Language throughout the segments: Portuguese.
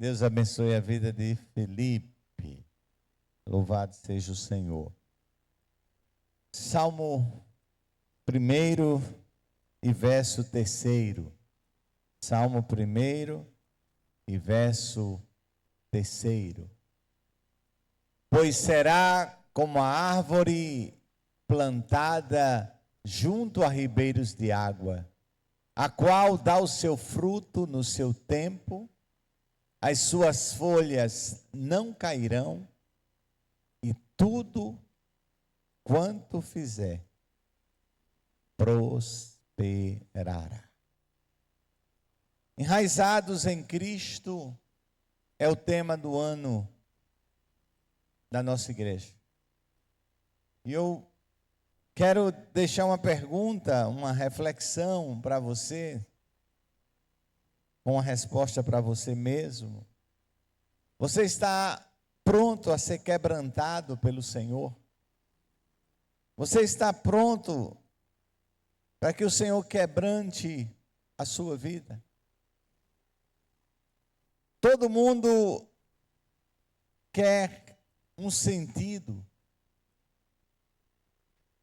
Deus abençoe a vida de Felipe. Louvado seja o Senhor. Salmo 1 e verso 3. Salmo 1 e verso 3. Pois será como a árvore plantada junto a ribeiros de água, a qual dá o seu fruto no seu tempo, as suas folhas não cairão, e tudo quanto fizer prosperará. Enraizados em Cristo é o tema do ano da nossa igreja. E eu quero deixar uma pergunta, uma reflexão para você, com uma resposta para você mesmo. Você está pronto a ser quebrantado pelo Senhor? Você está pronto para que o Senhor quebrante a sua vida? Todo mundo quer um sentido,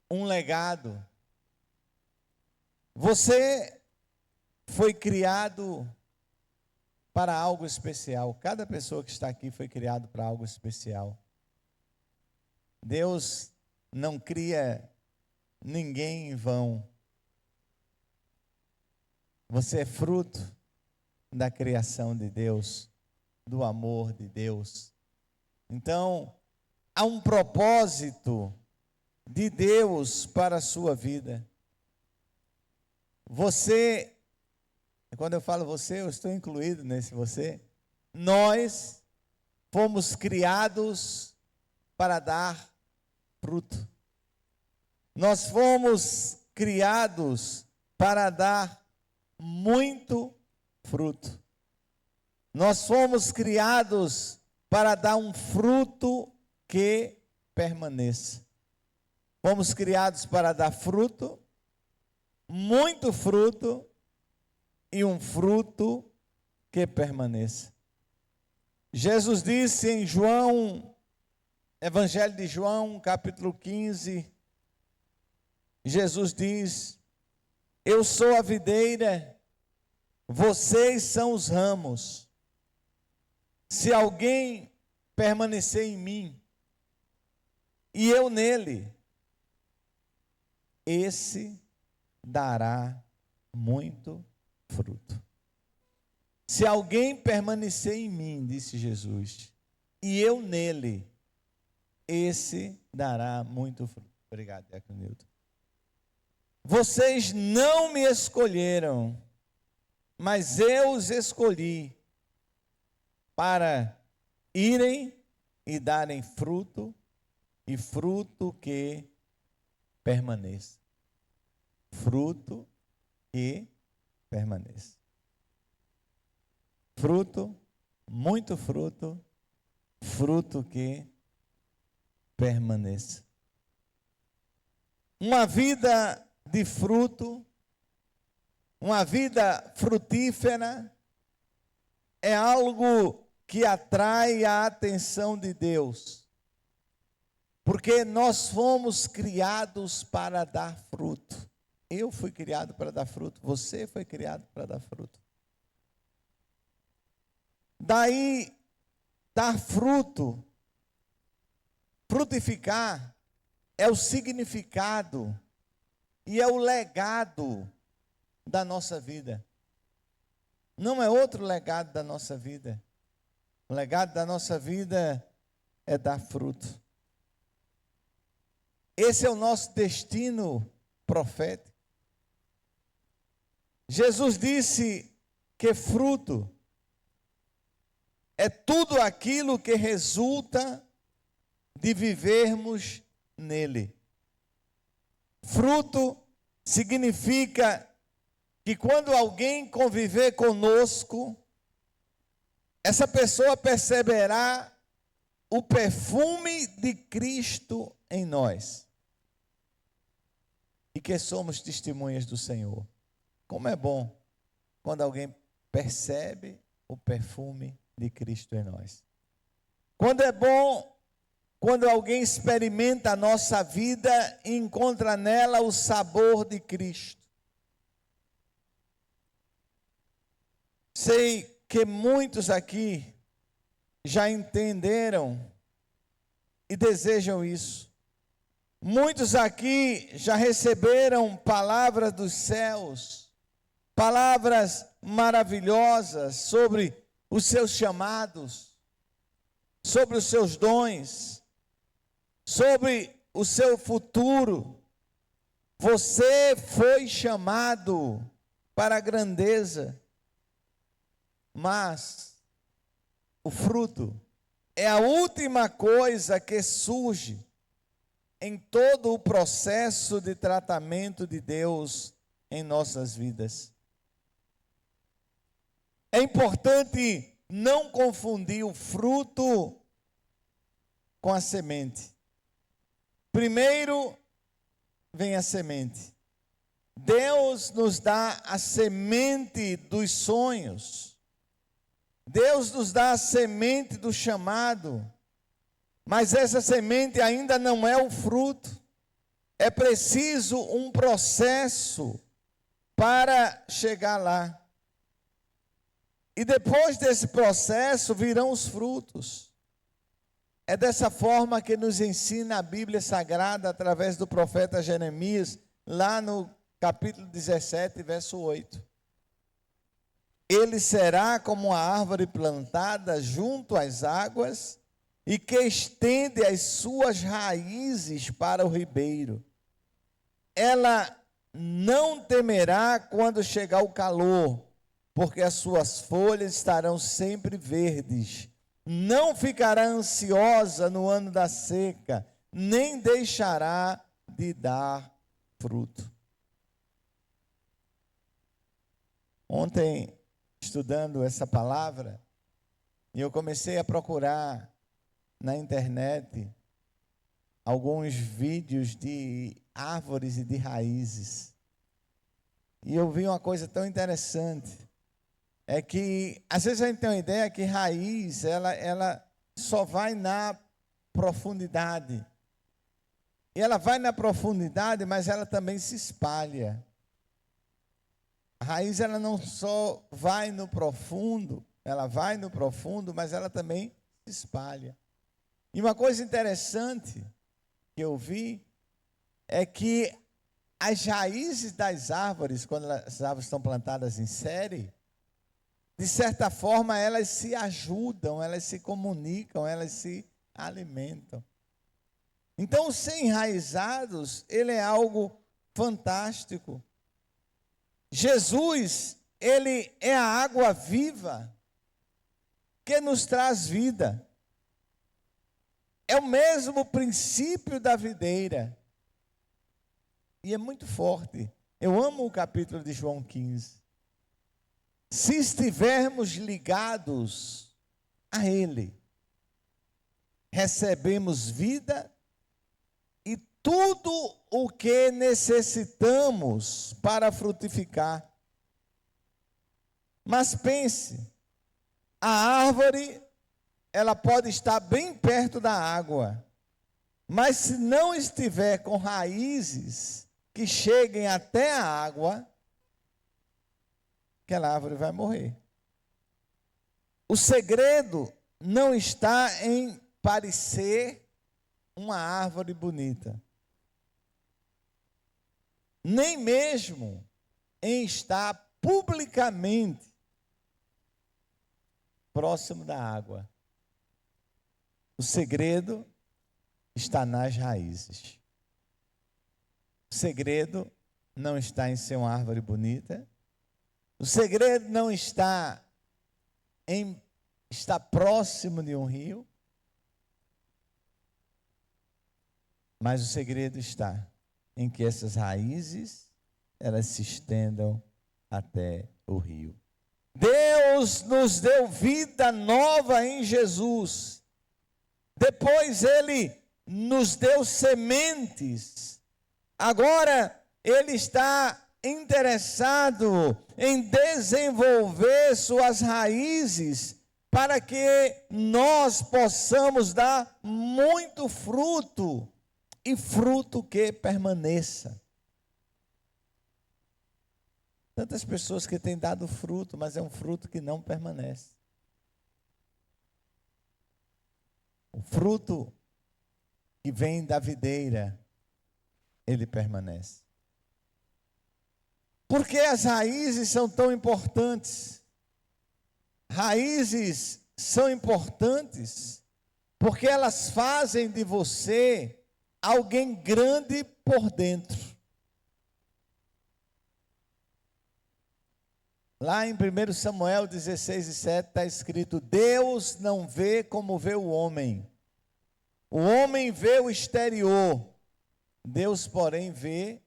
um legado. Você foi criado para algo especial. Cada pessoa que está aqui foi criado para algo especial. Deus não cria ninguém em vão. Você é fruto da criação de Deus, do amor de Deus. Então, há um propósito de Deus para a sua vida. Você, quando eu falo você, eu estou incluído nesse você. Nós fomos criados para dar fruto. Nós fomos criados para dar muito fruto. Nós fomos criados para dar um fruto que permaneça. Fomos criados para dar fruto, muito fruto, e um fruto que permaneça. Jesus disse em João, Evangelho de João, capítulo 15, Jesus diz: eu sou a videira, vocês são os ramos. Se alguém permanecer em mim e eu nele, esse dará muito fruto. Se alguém permanecer em mim, disse Jesus, e eu nele, esse dará muito fruto. Obrigado, Diácono Nilton. Vocês não me escolheram, mas eu os escolhi para irem e darem fruto, e fruto que permaneça. Fruto que permaneça. Fruto, muito fruto, fruto que permaneça. Uma vida de fruto, uma vida frutífera, é algo que atrai a atenção de Deus. Porque nós fomos criados para dar fruto. Eu fui criado para dar fruto, você foi criado para dar fruto. Daí, dar fruto, frutificar, é o significado e é o legado da nossa vida. Não é outro legado da nossa vida. O legado da nossa vida é dar fruto. Esse é o nosso destino profético. Jesus disse que fruto é tudo aquilo que resulta de vivermos nele. Fruto significa que quando alguém conviver conosco, essa pessoa perceberá o perfume de Cristo em nós. E que somos testemunhas do Senhor. Como é bom quando alguém percebe o perfume de Cristo em nós. Quando é bom, quando alguém experimenta a nossa vida e encontra nela o sabor de Cristo. Sei que muitos aqui já entenderam e desejam isso. Muitos aqui já receberam palavras dos céus, palavras maravilhosas sobre os seus chamados, sobre os seus dons, sobre o seu futuro. Você foi chamado para a grandeza, mas o fruto é a última coisa que surge em todo o processo de tratamento de Deus em nossas vidas. É importante não confundir o fruto com a semente. Primeiro vem a semente. Deus nos dá a semente dos sonhos. Deus nos dá a semente do chamado. Mas essa semente ainda não é o fruto. É preciso um processo para chegar lá. E depois desse processo virão os frutos. É dessa forma que nos ensina a Bíblia Sagrada através do profeta Jeremias, lá no capítulo 17, verso 8. Ele será como uma árvore plantada junto às águas e que estende as suas raízes para o ribeiro. Ela não temerá quando chegar o calor, porque as suas folhas estarão sempre verdes. Não ficará ansiosa no ano da seca, nem deixará de dar fruto. Ontem, estudando essa palavra, eu comecei a procurar na internet alguns vídeos de árvores e de raízes. E eu vi uma coisa tão interessante. É que, às vezes a gente tem uma ideia que raiz, ela só vai na profundidade. E ela vai na profundidade, mas ela também se espalha. A raiz, ela não só vai no profundo, ela vai no profundo, mas ela também se espalha. E uma coisa interessante que eu vi é que as raízes das árvores, quando as árvores estão plantadas em série, de certa forma elas se ajudam, elas se comunicam, elas se alimentam. Então, ser enraizados, ele é algo fantástico. Jesus, ele é a água viva que nos traz vida. É o mesmo princípio da videira. E é muito forte. Eu amo o capítulo de João 15. Se estivermos ligados a Ele, recebemos vida e tudo o que necessitamos para frutificar. Mas pense, a árvore, ela pode estar bem perto da água, mas se não estiver com raízes que cheguem até a água, aquela árvore vai morrer. O segredo não está em parecer uma árvore bonita, nem mesmo em estar publicamente próximo da água. O segredo está nas raízes. O segredo não está em ser uma árvore bonita. O segredo não está em estar próximo de um rio. Mas o segredo está em que essas raízes, elas se estendam até o rio. Deus nos deu vida nova em Jesus. Depois Ele nos deu sementes. Agora Ele está interessado em desenvolver suas raízes para que nós possamos dar muito fruto, e fruto que permaneça. Tantas pessoas que têm dado fruto, mas é um fruto que não permanece. O fruto que vem da videira, ele permanece. Por que as raízes são tão importantes? Raízes são importantes porque elas fazem de você alguém grande por dentro. Lá em 1 Samuel 16:7 está escrito: Deus não vê como vê o homem. O homem vê o exterior, Deus, porém, vê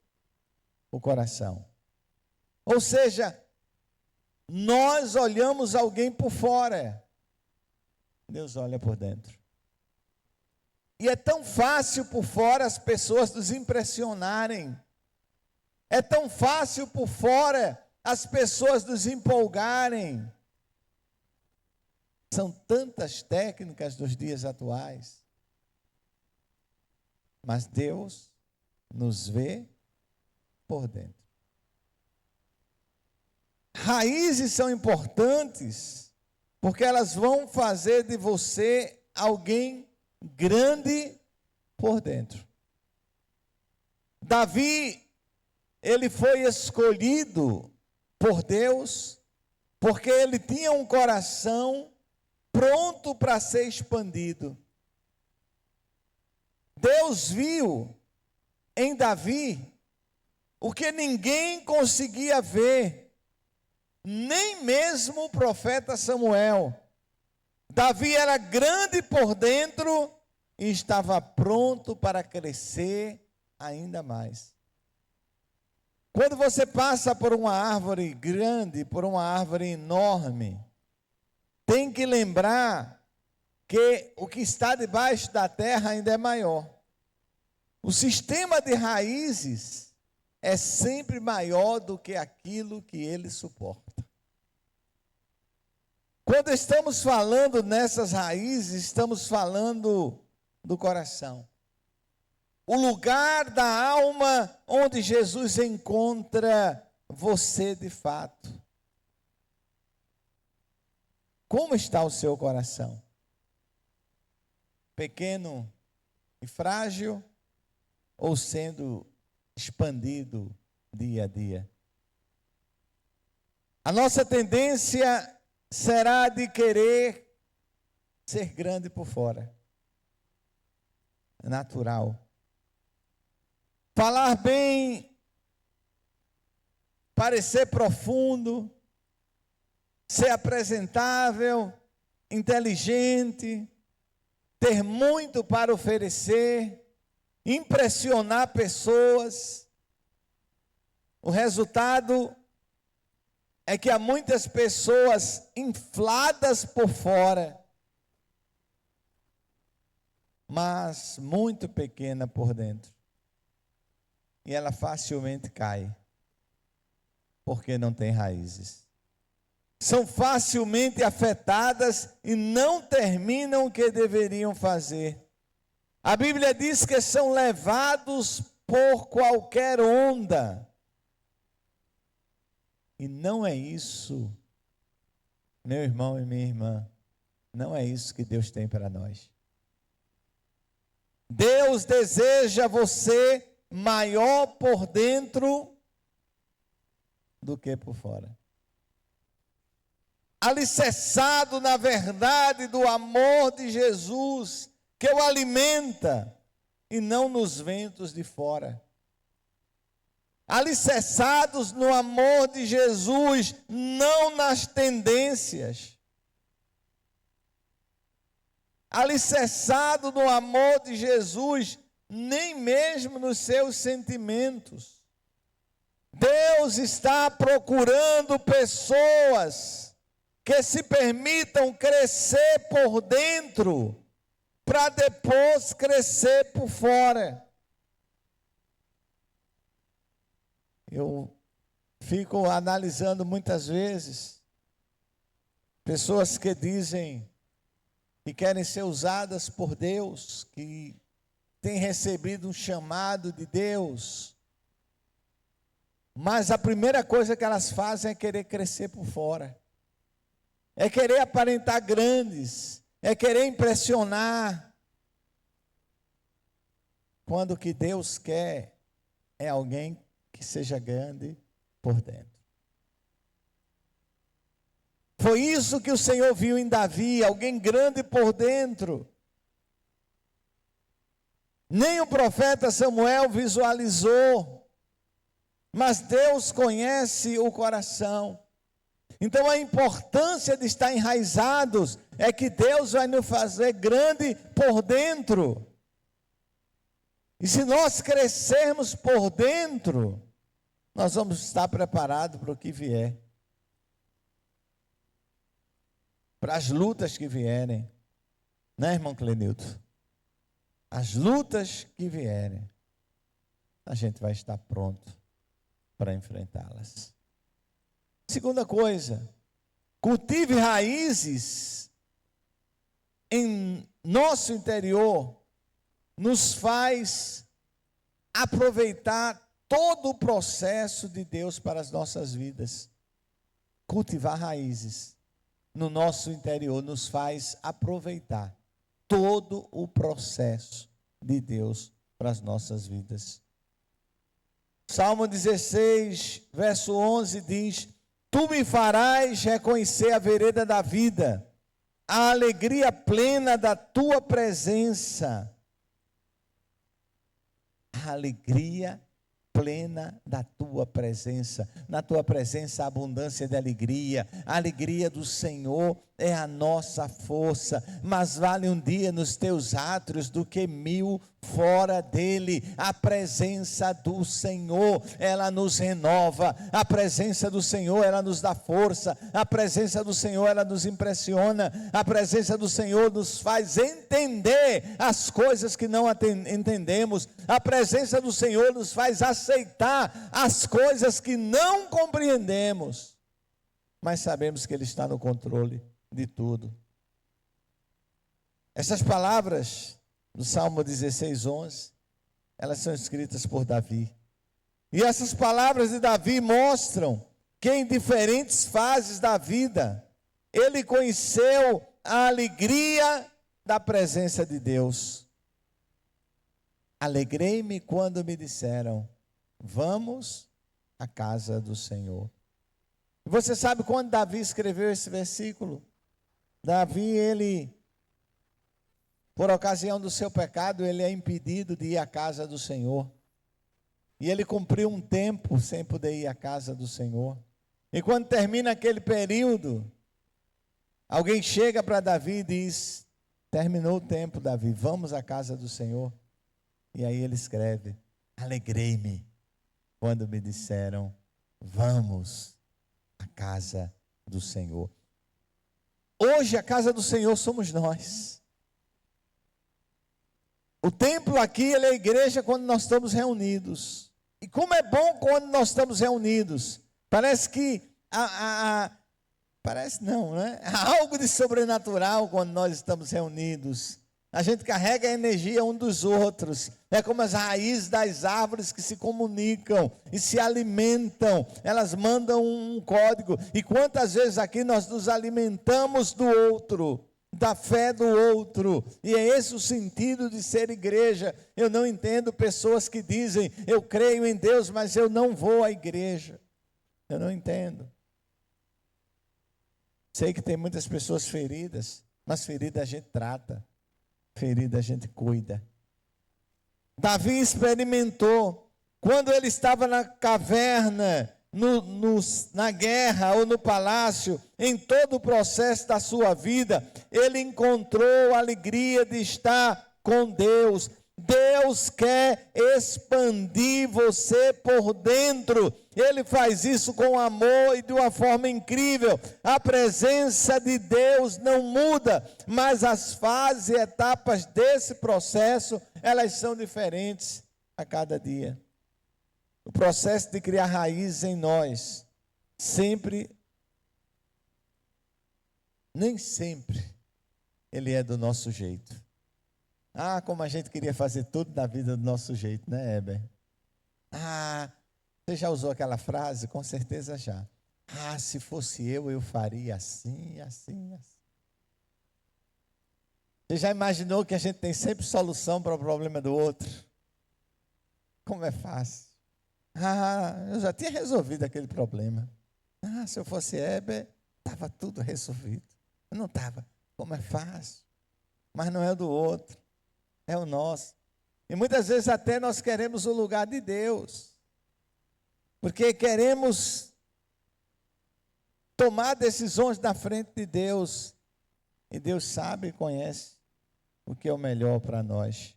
o coração. Ou seja, nós olhamos alguém por fora, Deus olha por dentro. E é tão fácil por fora as pessoas nos impressionarem. É tão fácil por fora as pessoas nos empolgarem. São tantas técnicas dos dias atuais. Mas Deus nos vê por dentro. Raízes são importantes porque elas vão fazer de você alguém grande por dentro. Davi, ele foi escolhido por Deus porque ele tinha um coração pronto para ser expandido. Deus viu em Davi o que ninguém conseguia ver, nem mesmo o profeta Samuel. Davi era grande por dentro e estava pronto para crescer ainda mais. Quando você passa por uma árvore grande, por uma árvore enorme, tem que lembrar que o que está debaixo da terra ainda é maior. O sistema de raízes é sempre maior do que aquilo que ele suporta. Quando estamos falando nessas raízes, estamos falando do coração. O lugar da alma onde Jesus encontra você de fato. Como está o seu coração? Pequeno e frágil ou sendo expandido dia a dia? A nossa tendência será de querer ser grande por fora. É natural. Falar bem, parecer profundo, ser apresentável, inteligente, ter muito para oferecer, impressionar pessoas. O resultado é que há muitas pessoas infladas por fora, mas muito pequena por dentro. E ela facilmente cai, porque não tem raízes. São facilmente afetadas e não terminam o que deveriam fazer. A Bíblia diz que são levados por qualquer onda. E não é isso, meu irmão e minha irmã, não é isso que Deus tem para nós. Deus deseja você maior por dentro do que por fora. Alicerçado na verdade do amor de Jesus, que o alimenta, e não nos ventos de fora. Alicerçados no amor de Jesus, não nas tendências. Alicerçado no amor de Jesus, nem mesmo nos seus sentimentos. Deus está procurando pessoas que se permitam crescer por dentro, para depois crescer por fora. Eu fico analisando muitas vezes pessoas que dizem que querem ser usadas por Deus, que têm recebido um chamado de Deus, mas a primeira coisa que elas fazem é querer crescer por fora, é querer aparentar grandes, é querer impressionar, quando o que Deus quer é alguém que seja grande por dentro. Foi isso que o Senhor viu em Davi, alguém grande por dentro. Nem o profeta Samuel visualizou, mas Deus conhece o coração. Então a importância de estar enraizados é que Deus vai nos fazer grande por dentro. E se nós crescermos por dentro, nós vamos estar preparados para o que vier. Para as lutas que vierem. Né, irmão Clenilton? As lutas que vierem, a gente vai estar pronto para enfrentá-las. Segunda coisa, cultive raízes em nosso interior, nos faz aproveitar todo o processo de Deus para as nossas vidas. Cultivar raízes no nosso interior nos faz aproveitar todo o processo de Deus para as nossas vidas. Salmo 16, verso 11 diz: Tu me farás reconhecer a vereda da vida, a alegria plena da tua presença. A alegria plena da tua presença. Na tua presença, a abundância de alegria. A alegria do Senhor é a nossa força. Mas vale um dia nos teus átrios do que 1000 fora dele. A presença do Senhor, ela nos renova. A presença do Senhor, ela nos dá força. A presença do Senhor, ela nos impressiona. A presença do Senhor nos faz entender as coisas que não entendemos. A presença do Senhor nos faz aceitar as coisas que não compreendemos, mas sabemos que Ele está no controle de tudo. Essas palavras do Salmo 16, 11, elas são escritas por Davi. E essas palavras de Davi mostram que em diferentes fases da vida, ele conheceu a alegria da presença de Deus. Alegrei-me quando me disseram: vamos à casa do Senhor. Você sabe quando Davi escreveu esse versículo? Davi, ele, por ocasião do seu pecado, ele é impedido de ir à casa do Senhor. E ele cumpriu um tempo sem poder ir à casa do Senhor. E quando termina aquele período, alguém chega para Davi e diz: terminou o tempo, Davi, vamos à casa do Senhor. E aí ele escreve: alegrei-me quando me disseram: vamos à casa do Senhor. Hoje a casa do Senhor somos nós. O templo aqui, ele é a igreja quando nós estamos reunidos. E como é bom quando nós estamos reunidos. Parece que parece não, né? Há algo de sobrenatural quando nós estamos reunidos. A gente carrega a energia um dos outros. É como as raízes das árvores que se comunicam e se alimentam. Elas mandam um código. E quantas vezes aqui nós nos alimentamos do outro, da fé do outro. E é esse o sentido de ser igreja. Eu não entendo pessoas que dizem: eu creio em Deus, mas eu não vou à igreja. Eu não entendo. Sei que tem muitas pessoas feridas, mas ferida a gente trata. Ferida a gente cuida. Davi experimentou, quando ele estava na caverna, na guerra ou no palácio, em todo o processo da sua vida, ele encontrou a alegria de estar com Deus. Deus quer expandir você por dentro. Ele faz isso com amor e de uma forma incrível. A presença de Deus não muda, mas as fases e etapas desse processo, elas são diferentes a cada dia. O processo de criar raízes em nós sempre nem sempre ele é do nosso jeito. Ah, como a gente queria fazer tudo na vida do nosso jeito, né, Heber? Ah, você já usou aquela frase? Com certeza já. Ah, se fosse eu faria assim, assim, assim. Você já imaginou que a gente tem sempre solução para o problema do outro? Como é fácil. Ah, eu já tinha resolvido aquele problema. Ah, se eu fosse Heber, estava tudo resolvido. Não estava. Como é fácil. Mas não é o do outro, é o nosso. E muitas vezes até nós queremos o lugar de Deus. Porque queremos tomar decisões na frente de Deus. E Deus sabe e conhece o que é o melhor para nós.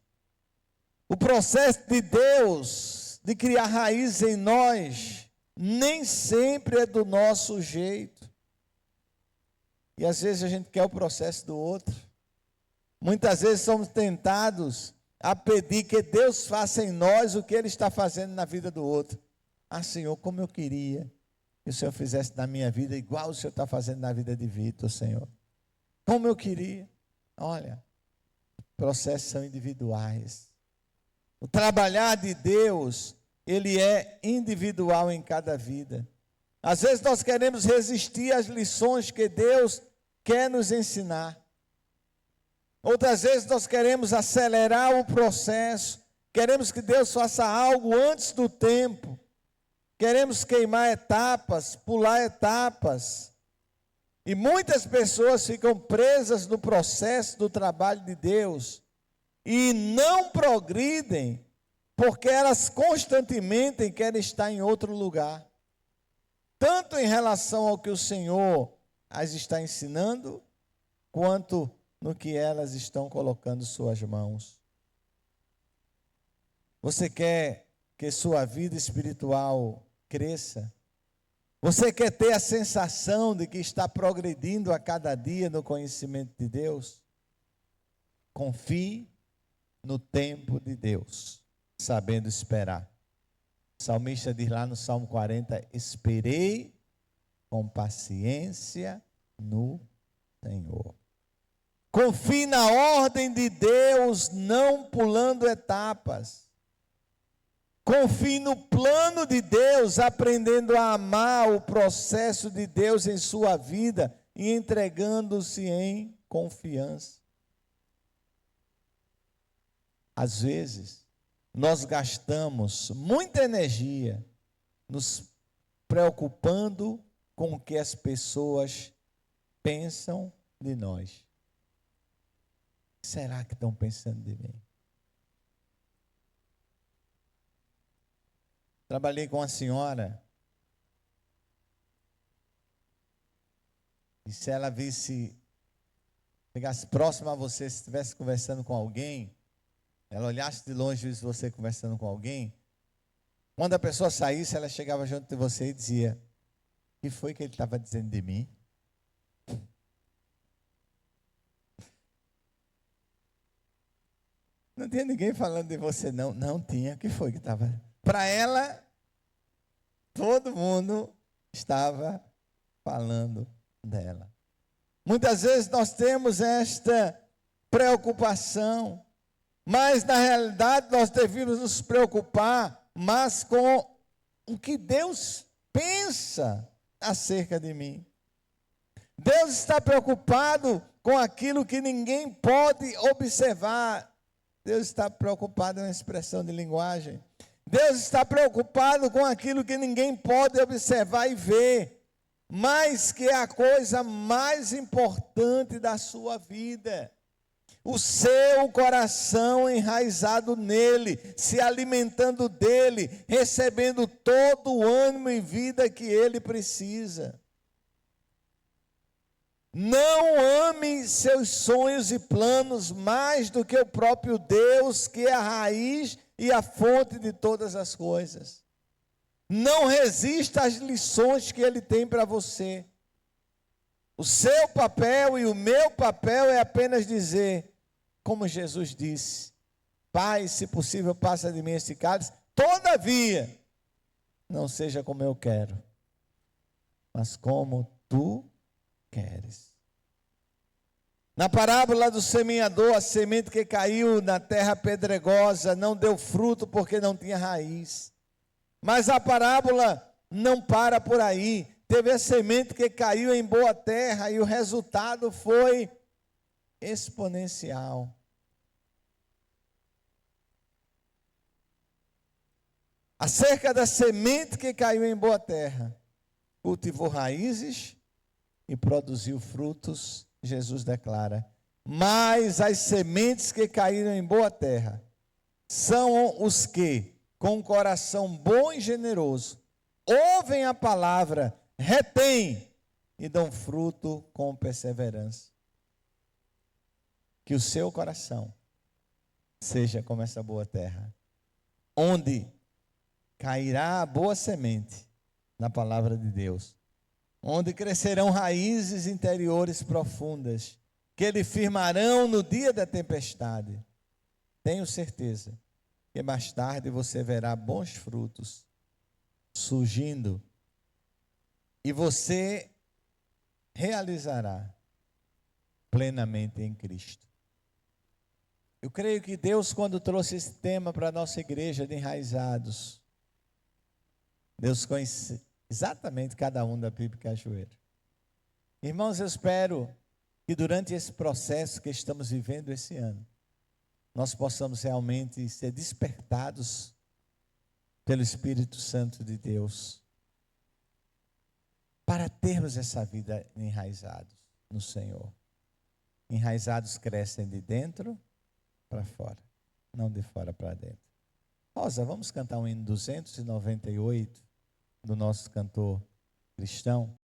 O processo de Deus de criar raízes em nós nem sempre é do nosso jeito. E às vezes a gente quer o processo do outro. Muitas vezes somos tentados a pedir que Deus faça em nós o que Ele está fazendo na vida do outro. Ah, Senhor, como eu queria que o Senhor fizesse na minha vida igual o Senhor está fazendo na vida de Vitor, Senhor. Como eu queria. Olha, processos são individuais. O trabalhar de Deus, ele é individual em cada vida. Às vezes nós queremos resistir às lições que Deus quer nos ensinar. Outras vezes nós queremos acelerar o processo. Queremos que Deus faça algo antes do tempo. Queremos queimar etapas, pular etapas. E muitas pessoas ficam presas no processo do trabalho de Deus e não progridem, porque elas constantemente querem estar em outro lugar. Tanto em relação ao que o Senhor as está ensinando, quanto no que elas estão colocando suas mãos. Você quer que sua vida espiritual cresça? Você quer ter a sensação de que está progredindo a cada dia no conhecimento de Deus? Confie no tempo de Deus, sabendo esperar. O salmista diz lá no Salmo 40, esperei com paciência no Senhor. Confie na ordem de Deus, não pulando etapas. Confie no plano de Deus, aprendendo a amar o processo de Deus em sua vida e entregando-se em confiança. Às vezes, nós gastamos muita energia nos preocupando com o que as pessoas pensam de nós. Será que estão pensando de mim? Trabalhei com uma senhora, e se ela chegasse próximo a você, se estivesse conversando com alguém, ela olhasse de longe, visse você conversando com alguém, quando a pessoa saísse, ela chegava junto de você e dizia, o que foi que ele estava dizendo de mim? Não tinha ninguém falando de você, não. Não tinha. O que foi que estava? Para ela, todo mundo estava falando dela. Muitas vezes nós temos esta preocupação, mas na realidade nós devemos nos preocupar mais com o que Deus pensa acerca de mim. Deus está preocupado com aquilo que ninguém pode observar. Deus está preocupado na expressão de linguagem. Deus está preocupado com aquilo que ninguém pode observar e ver, mas que é a coisa mais importante da sua vida. O seu coração enraizado nele, se alimentando dele, recebendo todo o ânimo e vida que ele precisa. Não ame seus sonhos e planos mais do que o próprio Deus, que é a raiz e a fonte de todas as coisas. Não resista às lições que Ele tem para você. O seu papel e o meu papel é apenas dizer, como Jesus disse, Pai, se possível, passa de mim este cálice, todavia, não seja como eu quero, mas como tu queres. Na parábola do semeador, a semente que caiu na terra pedregosa não deu fruto porque não tinha raiz. Mas a parábola não para por aí. Teve a semente que caiu em boa terra e o resultado foi exponencial. Acerca da semente que caiu em boa terra, cultivou raízes e produziu frutos, Jesus declara. Mas as sementes que caíram em boa terra são os que, com um coração bom e generoso, ouvem a palavra, retêm e dão fruto com perseverança. Que o seu coração seja como essa boa terra, onde cairá a boa semente na palavra de Deus, onde crescerão raízes interiores profundas, que lhe firmarão no dia da tempestade. Tenho certeza que mais tarde você verá bons frutos surgindo e você realizará plenamente em Cristo. Eu creio que Deus, quando trouxe esse tema para a nossa igreja de enraizados, Deus conhece exatamente cada um da PIB Cajueiro. Irmãos, eu espero que durante esse processo que estamos vivendo esse ano, nós possamos realmente ser despertados pelo Espírito Santo de Deus, para termos essa vida enraizados no Senhor. Enraizados crescem de dentro para fora, não de fora para dentro. Rosa, vamos cantar um hino 298 do nosso cantor cristão?